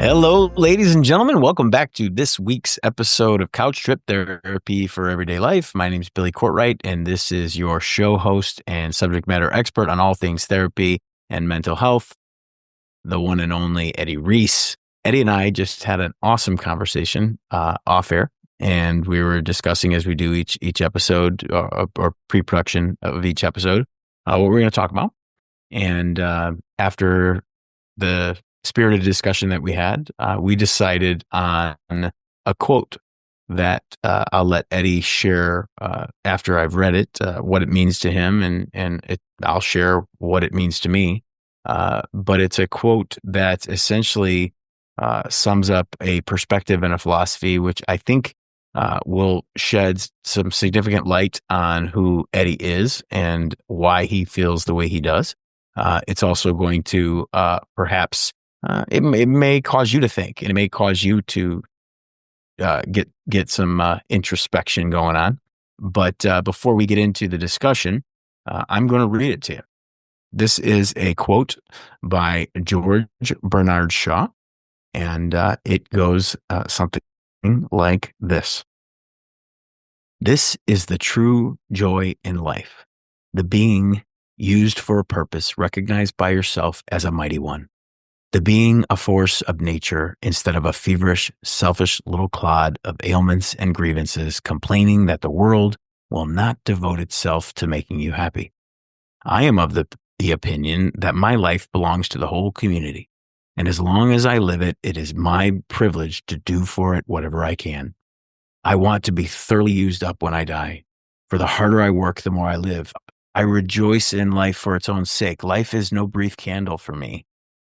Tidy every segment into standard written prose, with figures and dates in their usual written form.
Hello, ladies and gentlemen. Welcome back to this week's episode of Couch Trip Therapy for Everyday Life. My name is Billy Courtright, and this is your show host and subject matter expert on all things therapy and mental health, the one and only Eddie Reece. Eddie and I just had an awesome conversation off air, and we were discussing, as we do each episode or pre-production of each episode, what we're going to talk about. And after the spirited discussion that we had, we decided on a quote that I'll let Eddie share after I've read it, what it means to him, and I'll share what it means to me. But it's a quote that essentially sums up a perspective and a philosophy, which I think will shed some significant light on who Eddie is and why he feels the way he does. It's also going to perhaps it may cause you to think, and it may cause you to get some introspection going on. But before we get into the discussion, I'm going to read it to you. This is a quote by George Bernard Shaw, and it goes something like this. This is the true joy in life, the being used for a purpose recognized by yourself as a mighty one. The being a force of nature instead of a feverish, selfish little clod of ailments and grievances complaining that the world will not devote itself to making you happy. I am of the opinion that my life belongs to the whole community, and as long as I live it, it is my privilege to do for it whatever I can. I want to be thoroughly used up when I die, for the harder I work, the more I live. I rejoice in life for its own sake. Life is no brief candle for me.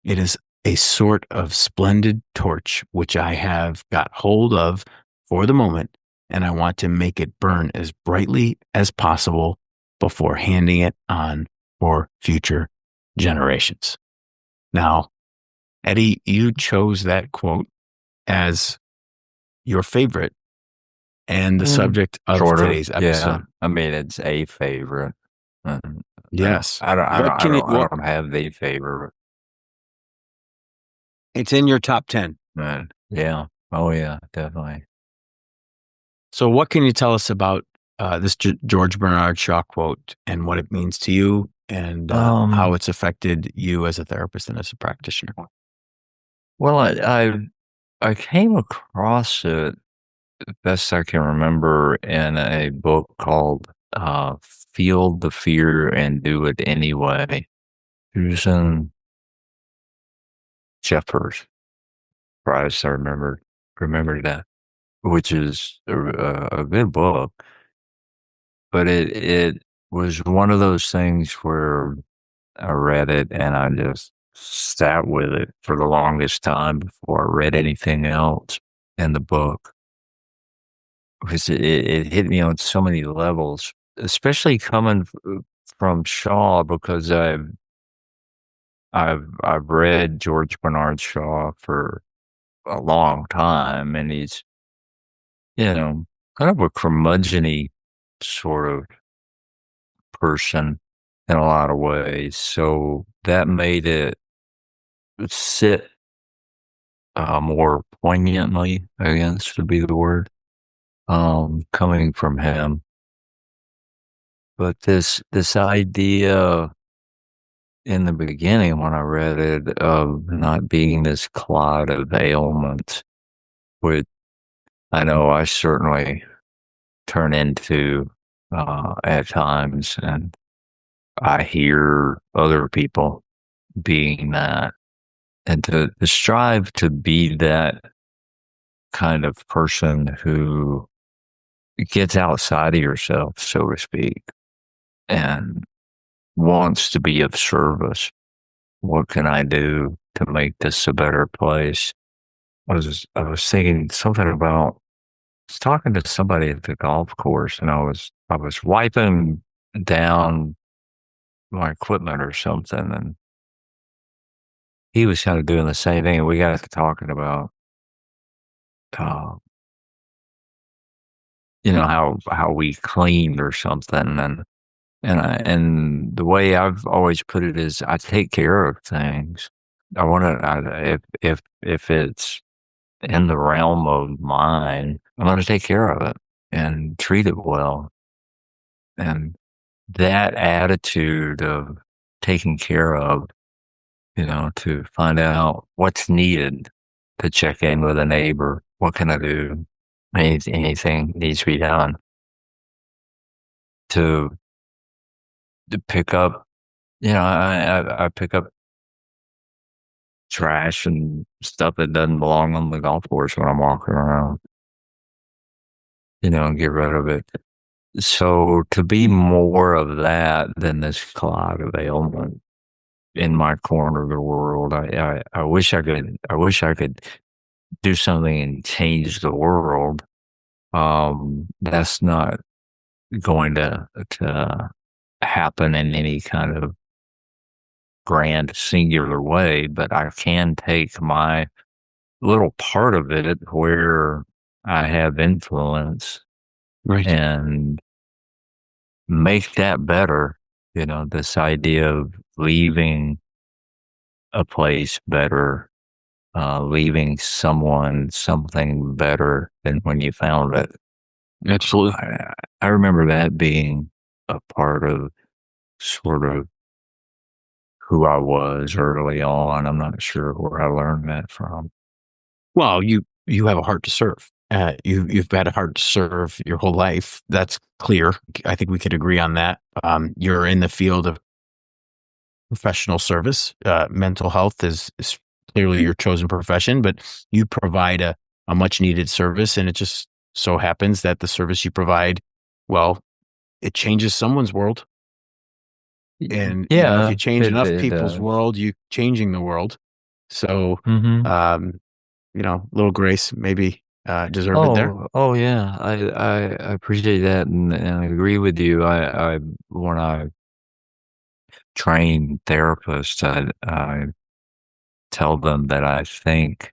It is a sort of splendid torch which I have got hold of for the moment, and I want to make it burn as brightly as possible before handing it on for future generations. Now, Eddie, you chose that quote as your favorite and the subject of today's episode. Yeah, I mean, it's a favorite. Yes. I What can you? don't have the favorite. It's in your top 10. Yeah. Oh, yeah, definitely. So what can you tell us about this George Bernard Shaw quote and what it means to you and how it's affected you as a therapist and as a practitioner? Well, I came across it, best I can remember, in a book called Feel the Fear and Do It Anyway. Susan Jeffers Price, I remember that, which is a good book, but it was one of those things where I read it and I just sat with it for the longest time before I read anything else in the book, because it hit me on so many levels, especially coming from Shaw, because I've read George Bernard Shaw for a long time, and he's, kind of a curmudgeon-y sort of person in a lot of ways. So that made it sit more poignantly, I guess would be the word, coming from him. But this idea in the beginning when I read it of not being this cloud of ailments, which I know I certainly turn into at times, and I hear other people being that, and to strive to be that kind of person who gets outside of yourself, so to speak, and wants to be of service. What can I do to make this a better place? I was thinking something about, I was talking to somebody at the golf course, and I was wiping down my equipment or something, and he was kind of doing the same thing. And we got to talking about, uh, how we cleaned or something, and the way I've always put it is I take care of things. I want to, if it's in the realm of mine, I'm going to take care of it and treat it well. And that attitude of taking care of, to find out what's needed, to check in with a neighbor. What can I do? Anything needs to be done to, pick up, I pick up trash and stuff that doesn't belong on the golf course when I'm walking around, and get rid of it. So to be more of that than this cloud of ailment in my corner of the world, I wish I could do something and change the world. That's not going to happen in any kind of grand singular way, but I can take my little part of it where I have influence Right. and make that better. This idea of leaving a place better, leaving someone something better than when you found it. Absolutely. I remember that being a part of sort of who I was early on. I'm not sure where I learned that from. Well, you have a heart to serve. You've had a heart to serve your whole life. That's clear. I think we could agree on that. You're in the field of professional service. Mental health is clearly your chosen profession, but you provide a much needed service, and it just so happens that the service you provide, well, it changes someone's world. And if Yeah, you change enough it people's does. world, you changing the world. So, Hmm. um, little grace maybe deserved it there. Oh yeah. I appreciate that, and I agree with you. I when I train therapists, I tell them that I think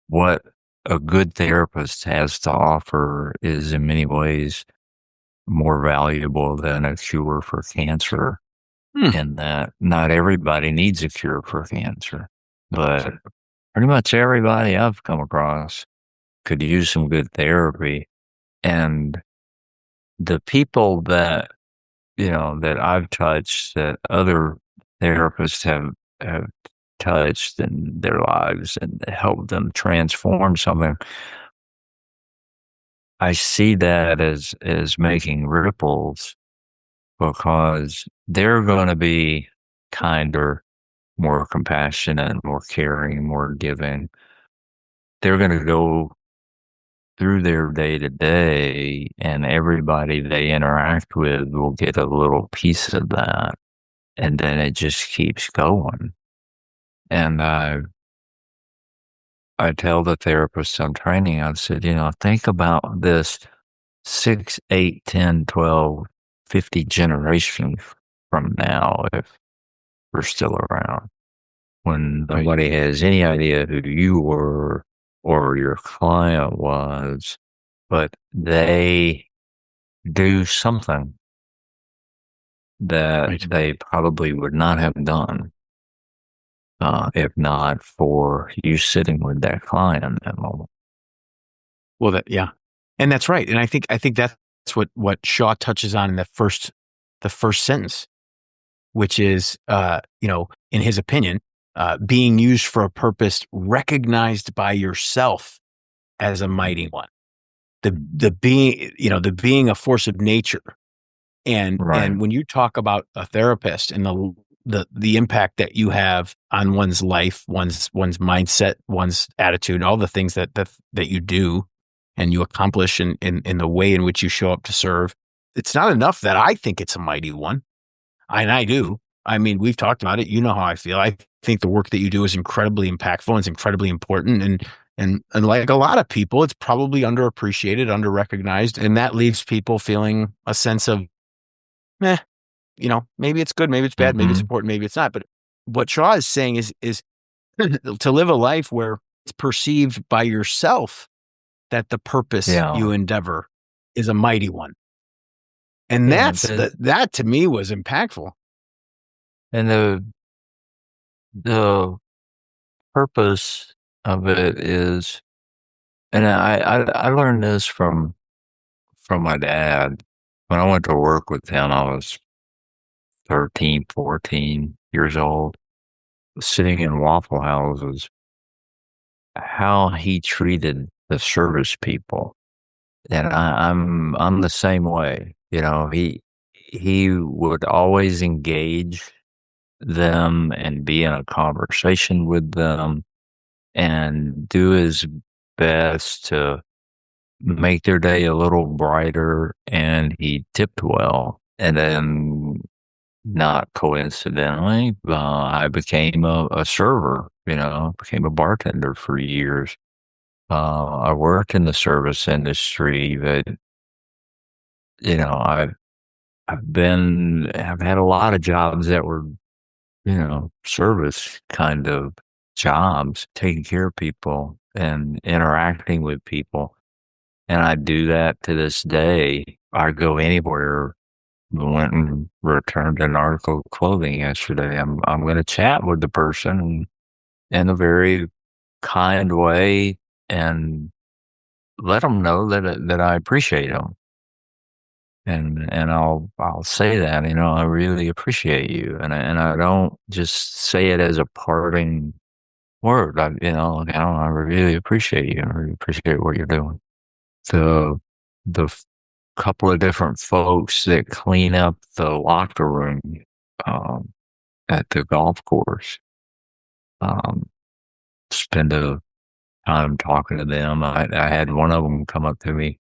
what a good therapist has to offer is in many ways more valuable than a cure for cancer, Hmm. in that not everybody needs a cure for cancer, but pretty much everybody I've come across could use some good therapy. And the people that I've touched, that other therapists have touched in their lives and helped them transform something, I see that as making ripples, because they're going to be kinder, more compassionate, more caring, more giving. They're going to go through their day to day, and everybody they interact with will get a little piece of that. And then it just keeps going. And I tell the therapist I'm training, I said, think about this 6, 8, 10, 12, 50 generations from now, if we're still around, when Right. nobody has any idea who you were or your client was, but they do something that Right. they probably would not have done, if not for you sitting with that client in that moment. Well, yeah, and that's right. And I think that's what Shaw touches on in the first sentence, which is, in his opinion, being used for a purpose recognized by yourself as a mighty one. The being a force of nature. And Right. when you talk about a therapist and the impact that you have on one's life, one's mindset, one's attitude, all the things that you do and you accomplish in the way in which you show up to serve, it's not enough that I think it's a mighty one. And I do. I mean, we've talked about it. You know how I feel. I think the work that you do is incredibly impactful and it's incredibly important. And like a lot of people, it's probably underappreciated, underrecognized, and that leaves people feeling a sense of, eh, maybe it's good, maybe it's bad, maybe it's Mhm. important, maybe it's not. But what Shaw is saying is to live a life where it's perceived by yourself that the purpose Yeah. you endeavor is a mighty one. And Yeah, that to me was impactful. and the purpose of it is, and I learned this from my dad. When I went to work with him, I was 13, 14 years old, sitting in Waffle Houses, how he treated the service people. And I'm the same way. He would always engage them and be in a conversation with them and do his best to make their day a little brighter. And he tipped well. And then, not coincidentally, I became a server, became a bartender for years. I worked in the service industry, but you know, I've I've had a lot of jobs that were, service kind of jobs, taking care of people and interacting with people. And I do that to this day. I go anywhere. Went and returned an article of clothing yesterday. I'm going to chat with the person in a very kind way and let them know that I appreciate them. And I'll say that, I really appreciate you. And I don't just say it as a parting word. I really appreciate you. I really appreciate what you're doing. The couple of different folks that clean up the locker room, um, at the golf course, um, spend a time talking to them. I had one of them come up to me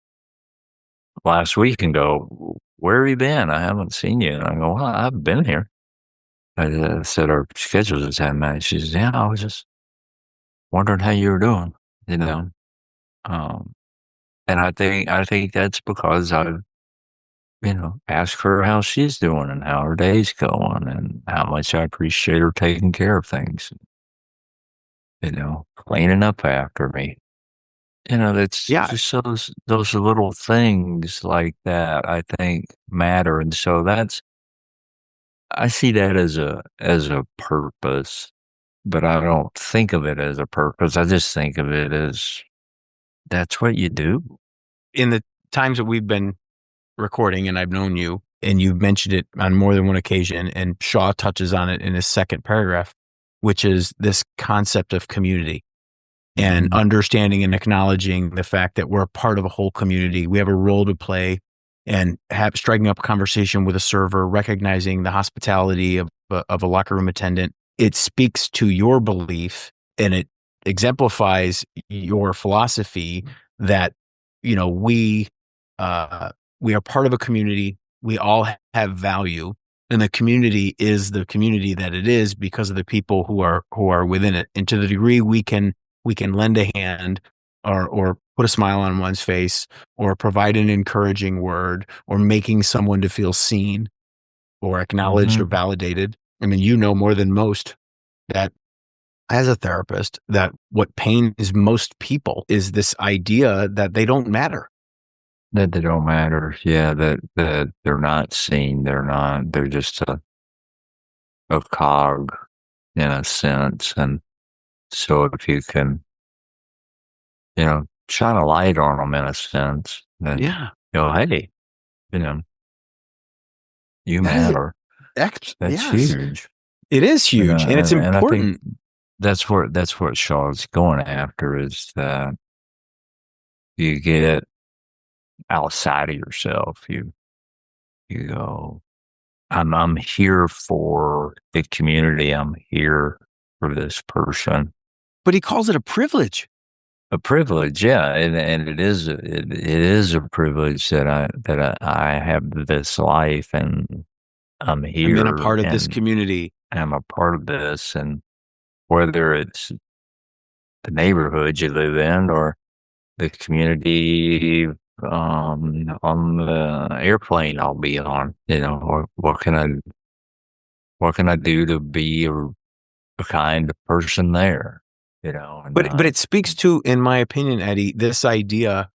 last week and go, "Where have you been? I haven't seen you." And I go, "Well, I've been here." I said, "Our schedules just haven't matched." She says, "Yeah, I was just wondering how you were doing, you know." Um, and I think that's because I've, asked her how she's doing and how her day's going and how much I appreciate her taking care of things, cleaning up after me. That's Yeah. just those little things like that I think matter. And so I see that as a purpose, but I don't think of it as a purpose. I just think of it as that's what you do. In the times that we've been recording and I've known you, and you've mentioned it on more than one occasion, and Shaw touches on it in his second paragraph, which is this concept of community and Mhm. understanding and acknowledging the fact that we're a part of a whole community. We have a role to play and striking up a conversation with a server, recognizing the hospitality of a locker room attendant. It speaks to your belief and it exemplifies your philosophy that, you know, we, uh, we are part of a community. We all have value, and the community is the community that it is because of the people who are within it. And to the degree we can lend a hand or put a smile on one's face or provide an encouraging word or making someone to feel seen or acknowledged or Mhm. validated. I mean, you know more than most that as a therapist, that what pains most people is this idea that they don't matter. That they don't matter. Yeah, that they're not seen. They're just a cog in a sense. And so if you can, shine a light on them in a sense, then, Yeah, hey, you know, you that is matter. That's yes, huge. it is huge and it's And I think important. that's what Shaw's going after is that you get outside of yourself. You go, I'm here for the community. I'm here for this person. But he calls it a privilege. A privilege, yeah, and it is a privilege that I have this life and I'm I'm in a here part of this and community. I'm a part of this, and whether it's the neighborhood you live in or the community, on the airplane I'll be on, what can I do to be a kind person there, and But not. it speaks to, in my opinion, Eddie, this idea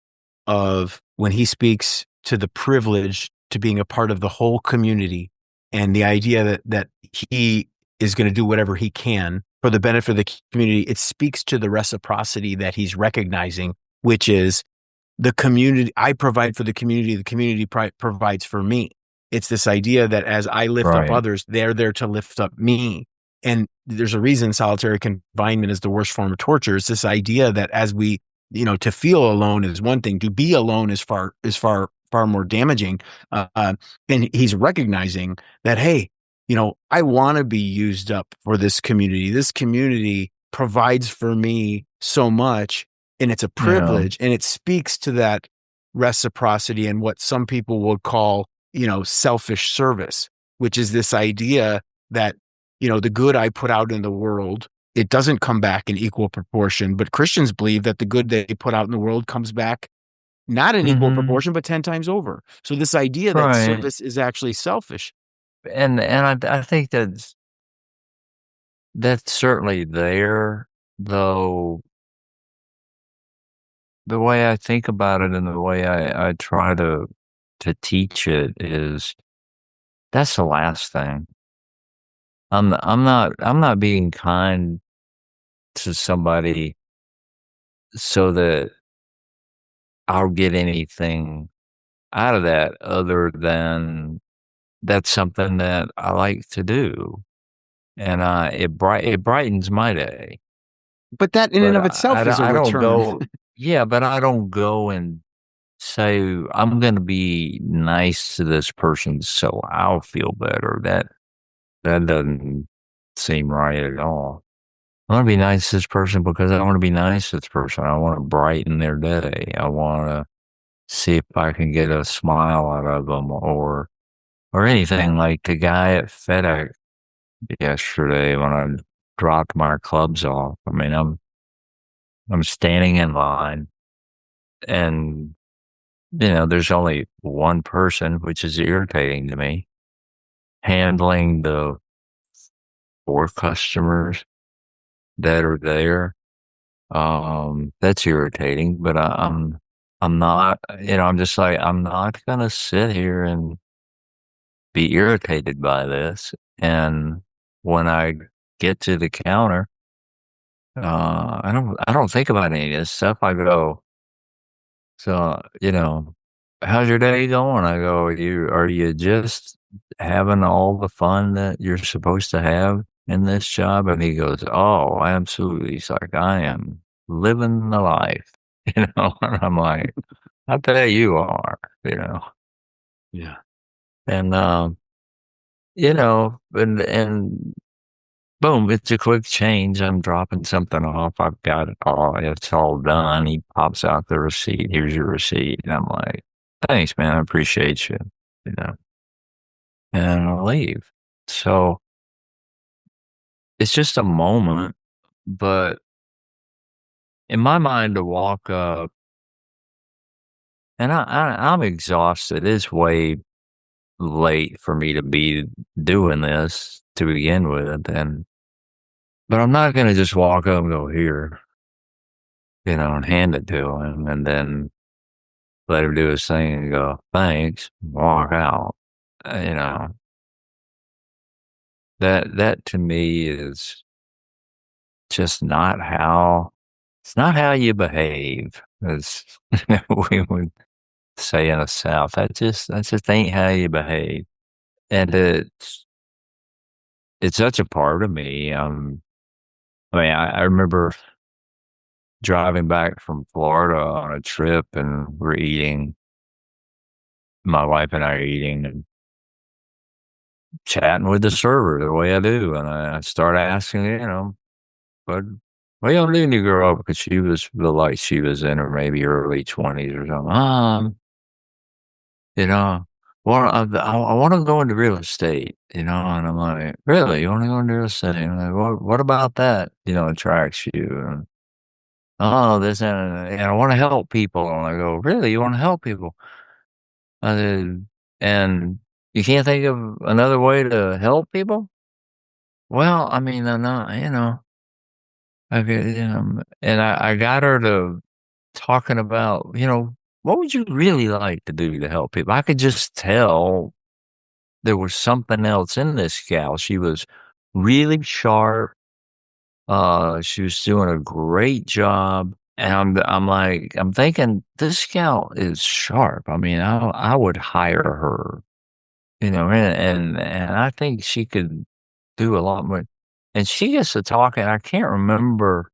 of when he speaks to the privilege to being a part of the whole community and the idea that he is going to do whatever he can for the benefit of the community, it speaks to the reciprocity that he's recognizing, which is the community. I provide for the community provides for me. It's this idea that as I lift up Right. others, they're there to lift up me. And there's a reason solitary confinement is the worst form of torture. It's this idea that as we, to feel alone is one thing. To be alone is far more damaging. And he's recognizing that, hey, I want to be used up for this community. This community provides for me so much, and it's a Yeah. privilege, and it speaks to that reciprocity and what some people would call, selfish service, which is this idea that, the good I put out in the world, it doesn't come back in equal proportion. But Christians believe that the good they put out in the world comes back not in equal Mhm. proportion, but 10 times over. So this idea that Right. service is actually selfish. And I think that's certainly there, though the way I think about it and the way I try to teach it is that's the last thing. I'm not being kind to somebody so that I'll get anything out of that other than that's something that I like to do, and it brightens my day. But that in and But of itself is a I don't return. go yeah, but I don't go and say, "I'm gonna be nice to this person so I'll feel better." That doesn't seem right at all. I wanna be nice to this person because I wanna be nice to this person. I wanna brighten their day. I wanna see if I can get a smile out of them or anything like the guy at FedEx yesterday when I dropped my clubs off. I mean, I'm standing in line and, there's only one person, which is irritating to me, handling the 4 customers that are there. That's irritating, but I'm not, I'm just like, I'm not gonna sit here and be irritated by this. And when I get to the counter, I don't think about any of this stuff. I go, so, how's your day going? I go, are you just having all the fun that you're supposed to have in this job? And he goes, oh, absolutely. He's like, I am living the life, and I'm like, I bet you are, you know, Yeah. and, and boom, it's a quick change. I'm dropping something off. I've got it all. It's all done. He pops out the receipt. Here's your receipt. And I'm like, thanks, man. I appreciate you. You know, and I'll leave. So it's just a moment. But in my mind, to walk up, and I'm exhausted. It's way late for me to be doing this to begin with. But I'm not going to just walk up and go here, and hand it to him and then let him do his thing and go, "Thanks," walk out. You know, that to me is just not how it's not how you behave, as we would say in the South. That just ain't how you behave. And it's such a part of me. I mean, I remember driving back from Florida on a trip and we're eating, my wife and I are eating and chatting with the server the way I do. And I start asking, what what y'all do when you grow up? Because she was like she was in her maybe early 20s or something. You know, well, I want to go into real estate, and I'm like, really? You want to go into real estate? And I'm like, what about that, attracts you? And, oh, this and I want to help people. And I go, really? You want to help people? I said, and you can't think of another way to help people? Well, I mean, I'm not, and I got her to talking about, what would you really like to do to help people? I could just tell there was something else in this gal. She was really sharp. She was doing a great job. And I'm thinking this gal is sharp. I mean, I would hire her, and I think she could do a lot more. And she gets to talking. I can't remember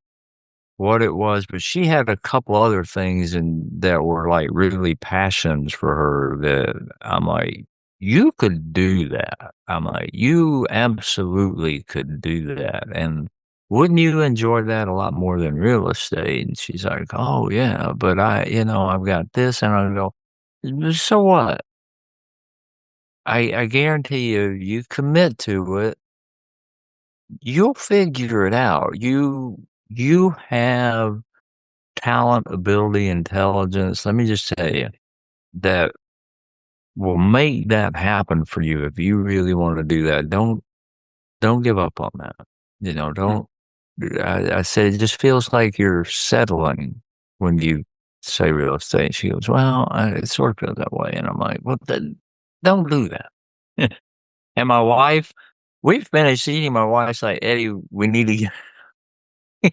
what it was, but she had a couple other things and that were like really passions for her that I'm like, you could do that. I'm like, you absolutely could do that. And wouldn't you enjoy that a lot more than real estate? And she's like, oh yeah, but I've got this. And I go, so what? I guarantee you, you commit to it, you'll figure it out. You have talent, ability, intelligence, let me just tell you, that will make that happen for you if you really want to do that. Don't give up on that. Mm. Don't. I said it just feels like you're settling when you say real estate. She goes, well, it sort of feels that way, and I'm like, well, then don't do that. And my wife, we finished eating. My wife's like, Eddie, we need to get,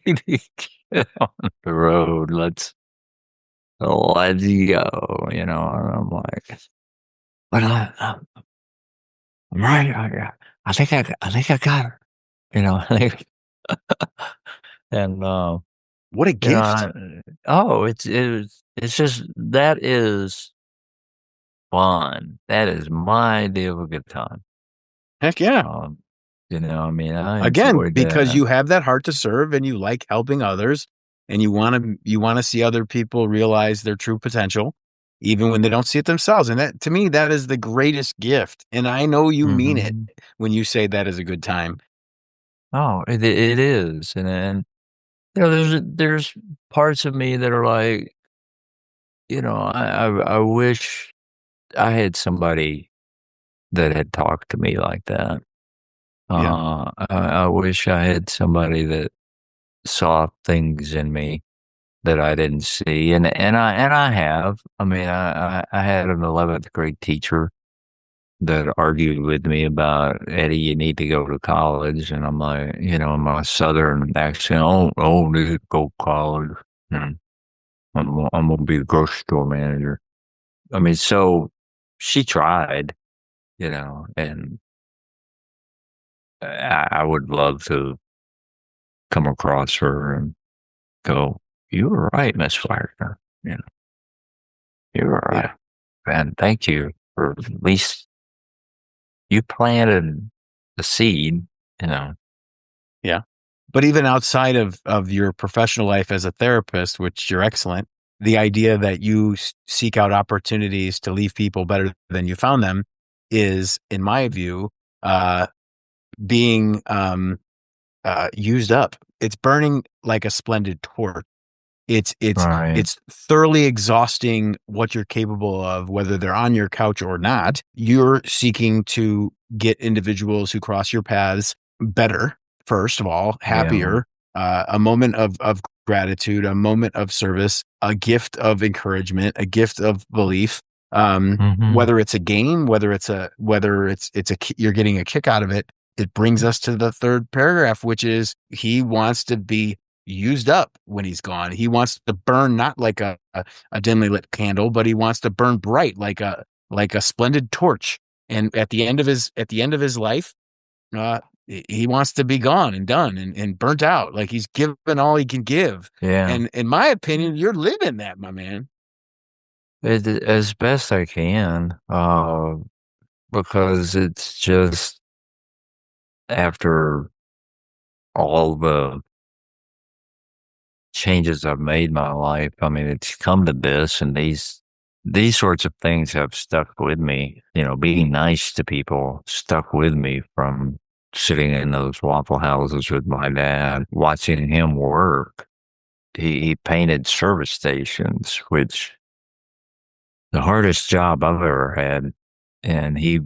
we need to get on the road. Let's go, and I'm like, but I'm right. I think I got her, I think, and, What a gift. it's just, that is fun. That is my idea of a good time. Heck yeah. Um, I mean, I Again, enjoyed because that. you have that heart to serve and you like helping others and you want to see other people realize their true potential even when they don't see it themselves. And that to me that is the greatest gift. And I know you mean it Mhm. when you say that is a good time. Oh, it is, and, there's parts of me that are like, I wish I had somebody that had talked to me like that. Yeah. I wish I had somebody that saw things in me that I didn't see, and I have. I mean, I had an 11th grade teacher that argued with me about, Eddie, you need to go to college, and I'm like, in my southern accent, oh, need to go to college. Hmm. I'm gonna be the grocery store manager. I mean, so she tried, and I would love to come across her and go, you were right, Miss Wagner. You were right. Yeah. And thank you for at least you planted the seed, you know. Yeah. But even outside of your professional life as a therapist, which you're excellent, the idea that you seek out opportunities to leave people better than you found them is, in my view, uh, being used up. It's burning like a splendid torch. It's it's Right. it's thoroughly exhausting what you're capable of, whether they're on your couch or not. You're seeking to get individuals who cross your paths better, first of all, Yeah. happier, a moment of gratitude, a moment of service, a gift of encouragement, a gift of belief. Mhm. Whether it's a game, whether you're getting a kick out of it. It brings us to the third paragraph, which is he wants to be used up when he's gone. He wants to burn not like a dimly lit candle, but he wants to burn bright like a splendid torch. And at the end of his life, he wants to be gone and done and burnt out. Like he's given all he can give. Yeah. And in my opinion, you're living that, my man. As best I can, because it's just after all the changes I've made in my life. I mean, it's come to this, and these sorts of things have stuck with me. Being nice to people stuck with me from sitting in those Waffle Houses with my dad, watching him work. He painted service stations, which the hardest job I've ever had, and he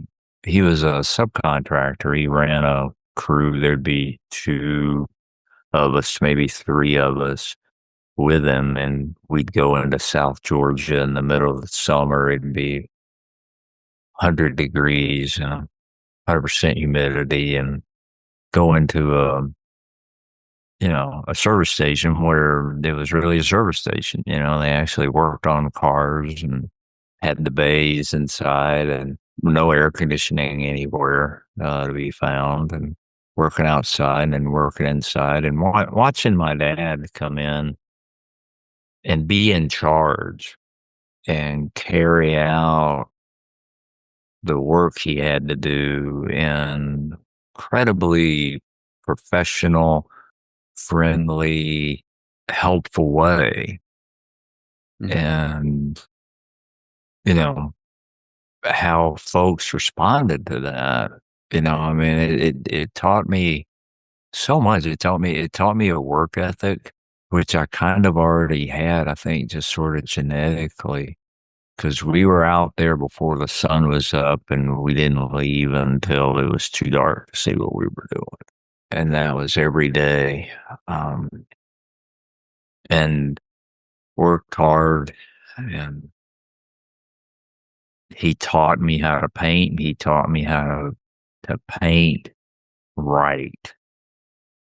was a subcontractor. He ran a crew. There'd be two of us, maybe three of us with him, and we'd go into South Georgia in the middle of the summer. It'd be 100 degrees and 100% humidity, and go into a service station where it was really a service station. They actually worked on the cars and had the bays inside and no air conditioning anywhere to be found, and working outside and working inside, and watching my dad come in and be in charge and carry out the work he had to do in incredibly professional, friendly, helpful way. Mhm. And, you know, how folks responded to that. I mean, it taught me so much. It taught me a work ethic, which I kind of already had, I think, just sort of genetically, because we were out there before the sun was up, and we didn't leave until it was too dark to see what we were doing. And that was every day. Um, and worked hard, and he taught me how to paint. He taught me how to paint right,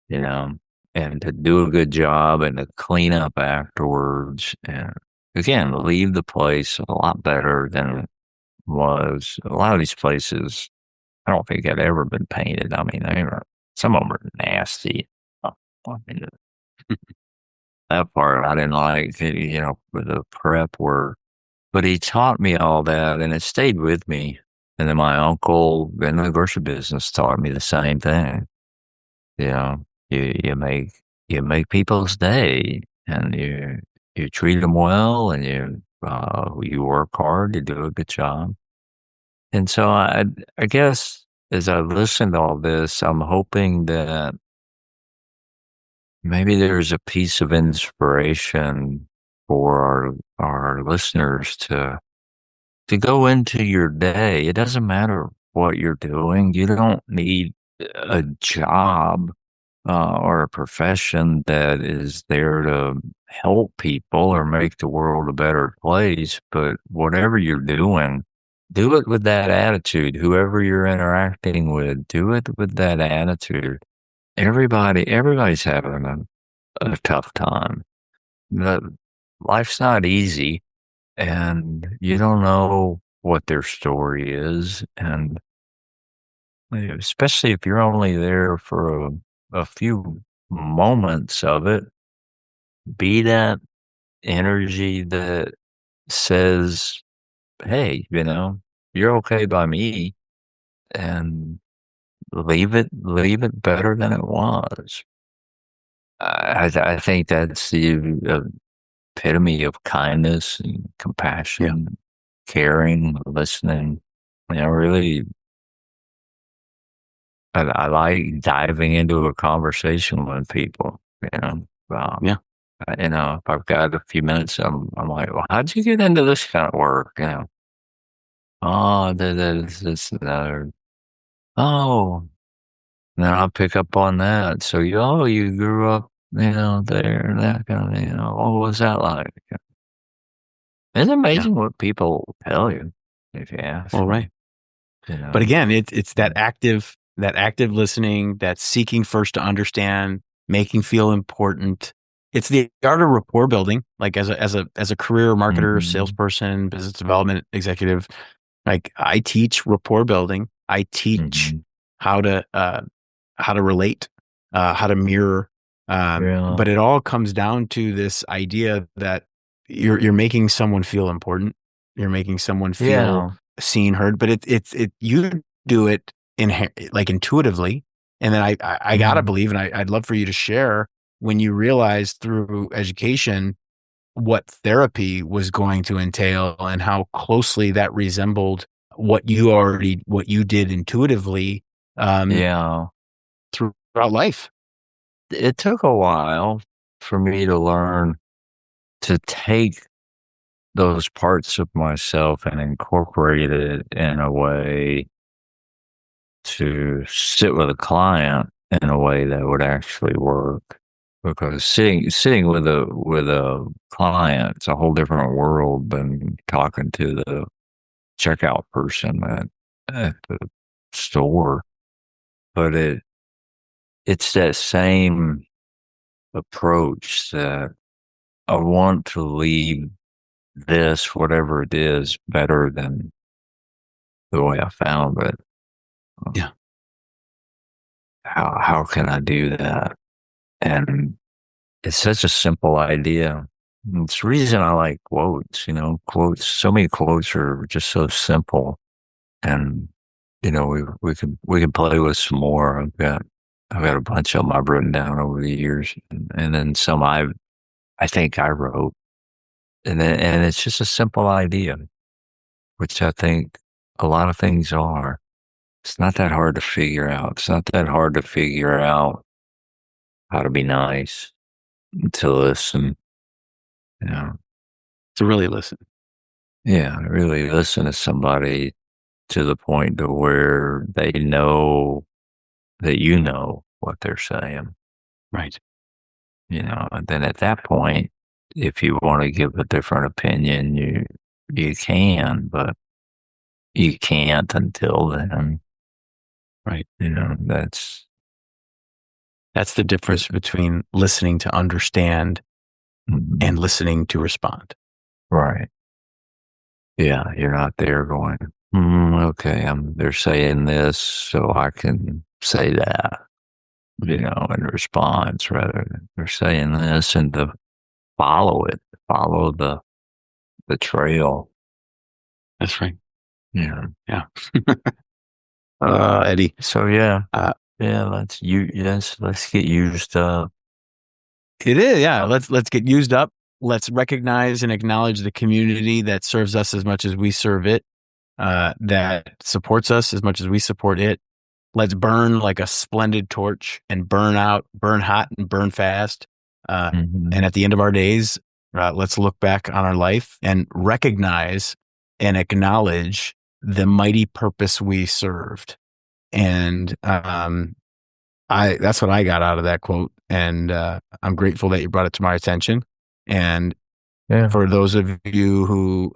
you know, and to do a good job and to clean up afterwards. And again, leave the place a lot better than it was. A lot of these places, I don't think had ever been painted. I mean, some of them are nasty. I mean, that part I didn't like, with the prep work. But he taught me all that, and it stayed with me. And then my uncle in the grocery business taught me the same thing. You know, you make people's day, and you treat them well, and you work hard, you do a good job. And so I guess as I listen to all this, I'm hoping that maybe there's a piece of inspiration for our listeners to go into your day. It doesn't matter what you're doing. You don't need a job or a profession that is there to help people or make the world a better place. But whatever you're doing, do it with that attitude. Whoever you're interacting with, do it with that attitude. Everybody's having a tough time. But life's not easy, and you don't know what their story is. And especially if you're only there for a few moments of it, be that energy that says, hey, you're okay by me, and leave it better than it was. I think that's the epitome of kindness and Yeah. compassion, caring, listening. Really, I like diving into a conversation with people. Yeah. If I've got a few minutes, I'm like, well, how'd you get into this kind of work? Oh, this, and that. Oh, and then I'll pick up on that. So you grew up, there, and that kind of thing. What was that like? It's Yeah. amazing what people tell you if you ask All them. right. But again, it's Mm, that active listening, that seeking first to understand, making feel important. It's the art of rapport building. Like as a career marketer, mhm, salesperson, business development executive, like I teach rapport building. I teach mhm. how to relate, how to mirror. Yeah, But it all comes down to this idea that you're making someone feel important. You're making someone feel yeah, seen, heard. But you do it like intuitively, and then I gotta mhm, believe, and I'd love for you to share when you realized through education what therapy was going to entail and how closely that resembled what you did intuitively um, yeah. throughout life. It took a while for me to learn to take those parts of myself and incorporate it in a way to sit with a client in a way that would actually work. Because sitting with a client, it's a whole different world than talking to the checkout person at the store. But it's that same approach that I want to leave this, whatever it is, better than the way I found it. Yeah. How can I do that? And it's such a simple idea. It's the reason I like quotes, quotes. So many quotes are just so simple. And, we can play with some more. I've got a bunch of them I've written down over the years, and then some I think I wrote. And it's just a simple idea, which I think a lot of things are. It's not that hard to figure out. It's not that hard to figure out how to be nice, to listen, you know. To really listen. Yeah, really listen to somebody to the point to where they know that you know what they're saying, Right. and then at that point, if you want to give a different opinion, you can, but you can't until then. Right. That's That's the difference between listening to understand and listening to respond. right. Yeah, you're not there going, okay, they're saying this, so I can say that, in response, rather than they're saying this and to follow it, follow the trail. That's right. Yeah. Yeah. Eddie. So yeah, Uh, yeah. Let's get used up. it is. Yeah. Let's get used up. Let's recognize and acknowledge the community that serves us as much as we serve it, that supports us as much as we support it. Let's burn like a splendid torch and burn out, burn hot and burn fast. And at the end of our days, let's look back on our life and recognize and acknowledge the mighty purpose we served. And that's what I got out of that quote. And I'm grateful that you brought it to my attention. And Yeah. for those of you who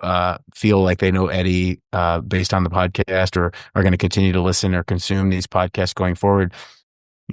feel like they know Eddie based on the podcast or are going to continue to listen or consume these podcasts going forward,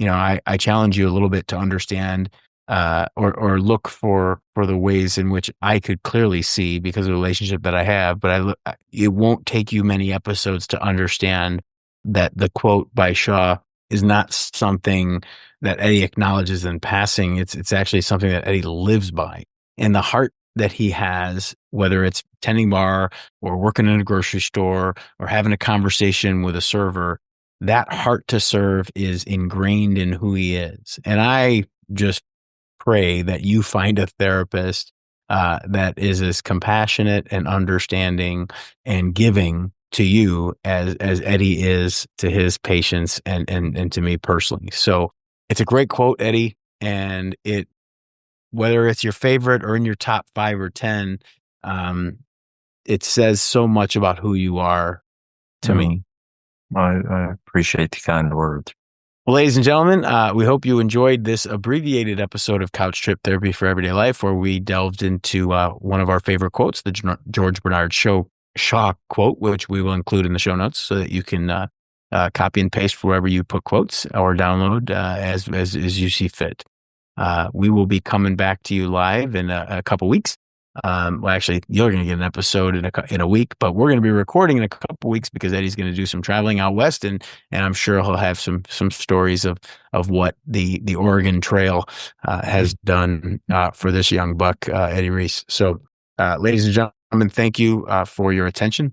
I challenge you a little bit to understand or look for the ways in which I could clearly see because of the relationship that I have. But it won't take you many episodes to understand that the quote by Shaw is not something that Eddie acknowledges in passing. It's actually something that Eddie lives by. And the heart that he has, whether it's tending bar or working in a grocery store or having a conversation with a server, that heart to serve is ingrained in who he is. And I just pray that you find a therapist that is as compassionate and understanding and giving to you as Eddie is to his patients and to me personally. So it's a great quote, Eddie, and whether it's your favorite or in your top 5 or 10, it says so much about who you are to me. I appreciate the kind words. Well, ladies and gentlemen, we hope you enjoyed this abbreviated episode of Couch Trip Therapy for Everyday Life, where we delved into one of our favorite quotes, the George Bernard Shaw quote, which we will include in the show notes so that you can copy and paste wherever you put quotes or download as you see fit. We will be coming back to you live in a couple weeks. Well, actually, you're going to get an episode in a week, but we're going to be recording in a couple weeks because Eddie's going to do some traveling out west, and I'm sure he'll have some stories of what the Oregon Trail has done for this young buck, Eddie Reece. So, ladies and gentlemen, thank you for your attention.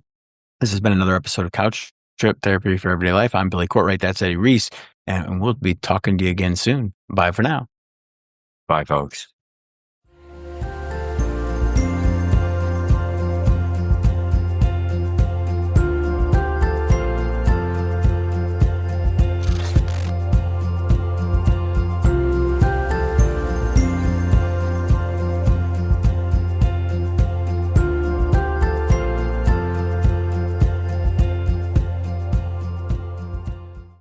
This has been another episode of Couch Trip Therapy for Everyday Life. I'm Billy Courtright. That's Eddie Reece, and we'll be talking to you again soon. Bye for now. Bye, folks.